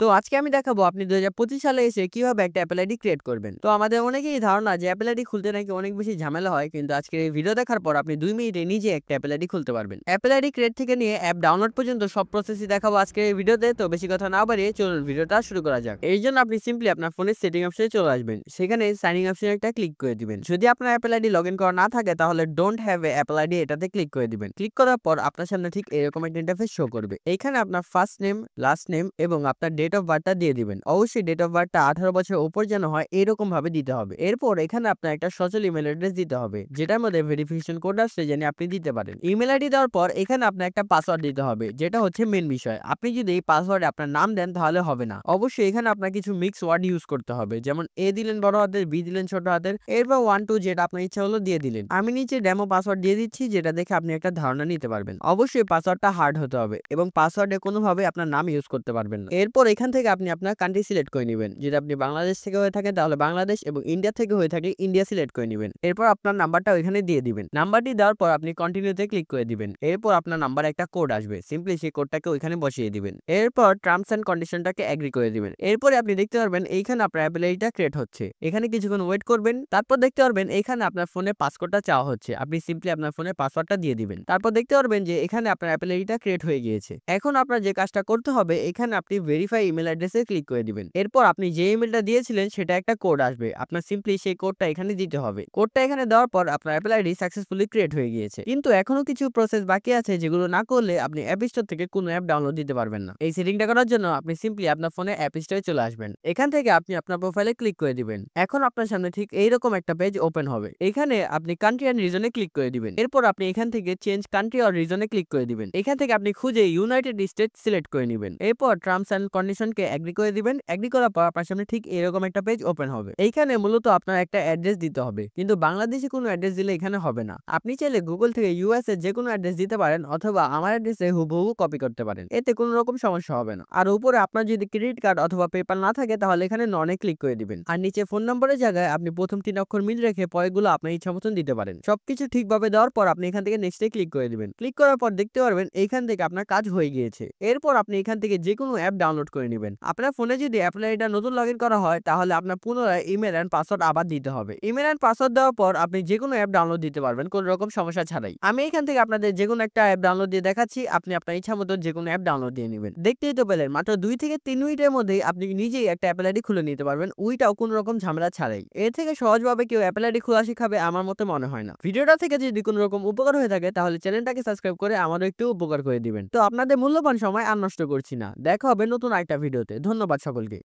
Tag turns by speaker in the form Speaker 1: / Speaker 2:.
Speaker 1: তো আজকে আমি দেখাবো আপনি 2025 সালে এসে কিভাবে একটা অ্যাপল আইডি ক্রিয়েট করবেন। তো আমাদের অনেকেই ধারণা যে অ্যাপল আইডি খুলতে নাকি অনেক বেশি ঝামেলা হয়, কিন্তু আজকের এই ভিডিও দেখার পর আপনি 2 মিনিটে নিজে একটা অ্যাপল আইডি খুলতে পারবেন। অ্যাপল আইডি ক্রিয়েট থেকে নিয়ে অ্যাপ ডাউনলোড পর্যন্ত সব প্রসেসই দেখাবো আজকের এই ভিডিওতে। তো বেশি কথা না বাড়িয়ে চলুন ভিডিওটা শুরু করা যাক। এই জন্য আপনি সিম্পলি আপনার ফোনের সেটিং অপশনে চলে আসবেন, সেখানে সাইন ইন অপশনে একটা ক্লিক করে দিবেন। যদি আপনার অ্যাপল আইডি লগ ইন করা না থাকে তাহলে don't have a Apple ID এটাতে ক্লিক করে দিবেন। ক্লিক করার পর আপনার সামনে ঠিক এরকম একটা ইন্টারফেস শো করবে। এইখানে আপনার ফার্স্ট নেম, লাস্ট নেম এবং আপনার ডেট অফ বার্থটা দিয়ে দিবেন। অবশ্যই ডেট অফ বার্থটা 18 বছরের উপর যেন হয় এরকম ভাবে দিতে হবে। এরপর এখানে আপনার একটা সচল ইমেল অ্যাড্রেস দিতে হবে, যেটার মধ্যে ভেরিফিকেশন কোড আসছে জানি আপনি দিতে পারেন। ইমেল আইডি দেওয়ার পর এখানে আপনার একটা পাসওয়ার্ড দিতে হবে, যেটা হচ্ছে মেন বিষয়। আপনি যদি এই পাসওয়ার্ডে আপনার নাম দেন তাহলে হবে না। অবশ্যই এখানে আপনার কিছু মিক্স ওয়ার্ড ইউজ করতে হবে, যেমন এ দিলেন বড় হাতের, বি দিলেন ছোট হাতের, এরপর 1 2 যেটা আপনার ইচ্ছা হলো দিয়ে দিলেন। আমি নিচে ডেমো পাসওয়ার্ড দিয়ে দিচ্ছি, যেটা দেখে আপনি একটা ধারণা নিতে পারবেন। অবশ্যই পাসওয়ার্ডটা হার্ড হতে হবে এবং পাসওয়ার্ডে কোনোভাবে আপনার নাম ইউজ করতে পারবেন না। এরপর এখান থেকে আপনি আপনার কান্ট্রি সিলেক্ট করে নেবেন। যদি আপনি বাংলাদেশ থেকে হয়ে থাকেন তাহলে বাংলাদেশ এবং ইন্ডিয়া থেকে হয়ে থাকে ইন্ডিয়া সিলেক্ট করে নেবেন। এরপর আপনার নাম্বারটা ওইখানে দিয়ে দিবেন। নাম্বারটি দেওয়ার পর আপনি কন্টিনিউতে ক্লিক করে দিবেন। এরপর আপনার নাম্বারে একটা কোড আসবে, সিম্পলি সেই কোডটাকে ওইখানে বসিয়ে দিবেন। এরপর টার্মস এন্ড কন্ডিশনটাকে এগ্রি করে দিবেন। এরপরে আপনি দেখতে পারবেন এইখানে আপনার অ্যাপল আইডিটা ক্রিয়েট হচ্ছে। এখানে কিছুক্ষণ ওয়েট করবেন, তারপর দেখতে পারবেন এইখানে আপনার ফোনে পাসওয়ার্ডটা চাওয়া হচ্ছে। আপনি সিম্পলি আপনার ফোনে পাসওয়ার্ডটা দিয়ে দিবেন। তারপর দেখতে পারবেন যে এখানে আপনার অ্যাপল আইডিটা ক্রিয়েট হয়ে গিয়েছে। এখন আপনার যে কাজটা করতে হবে, এখানে আপনি ভেরিফাই ইমেল অ্যাড্রেসে ক্লিক করে দিবেন। এরপর আপনি যে ইমেলটা দিয়েছিলেন সেটা একটা কোড আসবে, আপনার সিম্পলি সেই কোডটা এখানে দিতে হবে। কোডটা এখানে দেওয়ার পর আপনার অ্যাপল আইডি সাকসেসফুলি ক্রিয়েট হয়ে গিয়েছে। কিন্তু এখনো কিছু প্রসেস বাকি আছে, যেগুলো না করলে আপনি অ্যাপ স্টোর থেকে কোনো অ্যাপ ডাউনলোড দিতে পারবেন না। এই সেটিংটা করার জন্য আপনি সিম্পলি আপনার ফোনে অ্যাপ স্টোরে চলে আসবেন। এখান থেকে আপনি আপনার প্রোফাইলে ক্লিক করে দিবেন। এখন আপনার সামনে ঠিক এইরকম একটা পেজ ওপেন হবে। এখানে আপনি কান্ট্রি এন্ড রিজনে ক্লিক করে দিবেন। এরপর আপনি এখান থেকে চেঞ্জ কান্ট্রি অর রিজনে ক্লিক করে দিবেন। এখান থেকে আপনি খুঁজে ইউনাইটেড স্টেটস সিলেক্ট করে নেবেন। এরপর টার্মস এন্ড কন্ডিশনকে এগ্রি করে দিবেন। এগ্রি করার পর আপনার সামনে ঠিক এরকম একটা পেজ ওপেন হবে। এইখানে মূলত আপনার একটা অ্যাড্রেস দিতে হবে, কিন্তু বাংলাদেশে কোনো অ্যাড্রেস দিলে এখানে হবে না। আপনি চাইলে গুগল থেকে ইউএস এর যে কোনো অ্যাড্রেস দিতে পারেন, অথবা আমার অ্যাড্রেসে হুবহু কপি করতে পারেন। এতে কোনো রকম সমস্যা হবে না। আর উপরে আপনার যদি ক্রেডিট কার্ড অথবা পেপাল না থাকে তাহলে এখানে ননে ক্লিক করে দিবেন। আর নিচে ফোন নম্বরের জায়গায় আপনি প্রথম 3 অক্ষর মিল রেখে পরেরগুলো আপনার ইচ্ছা মতন দিতে পারেন। সবকিছু ঠিকভাবে দেওয়ার পর আপনি এখান থেকে নেক্সটে ক্লিক করে দিবেন। ক্লিক করার পর দেখতে পারবেন এইখান থেকে আপনার কাজ হয়ে গিয়েছে। এরপর আপনি এখান থেকে যে কোনো অ্যাপ ডাউনলোড করে নেবেন। আপনার ফোনে যদি অ্যাপল আইডিটা নতুন লগইন করা হয় তাহলে আপনার পুনরায় ইমেল এন্ড পাসওয়ার্ড আবার দিতে হবে। ইমেল এন্ড পাসওয়ার্ড দেওয়ার পর আপনি যে কোনো অ্যাপ ডাউনলোড দিতে পারবেন কোনো রকম সমস্যা ছাড়াই। আমি এখান থেকে আপনাদের যে কোনো একটা অ্যাপ ডাউনলোড দিয়ে দেখাচ্ছি, আপনি আপনার ইচ্ছা মতো যে কোনো অ্যাপ ডাউনলোড দিয়ে নেবেন। দেখতেই তো পেলেন মাত্র 2 থেকে 3 মিনিটের মধ্যেই আপনি নিজেই একটা অ্যাপল আইডি খুলে নিতে পারবেন, ওইটাও কোনো রকম ঝামেলা ছাড়াই। এর থেকে সহজভাবে কেউ অ্যাপল আইডি খোলা শিখাবে আমার মতে মনে হয় না। ভিডিওটা থেকে যদি কোনো রকম উপকার হয়ে থাকে তাহলে চ্যানেলটাকে সাবস্ক্রাইব করে আমারও একটু উপকার করে দিবেন। তো আপনাদের মূল্যবান সময় আর নষ্ট করছি না। দেখা হবে নতুন আরেকটা ভিডিওতে। ধন্যবাদ সকলকে।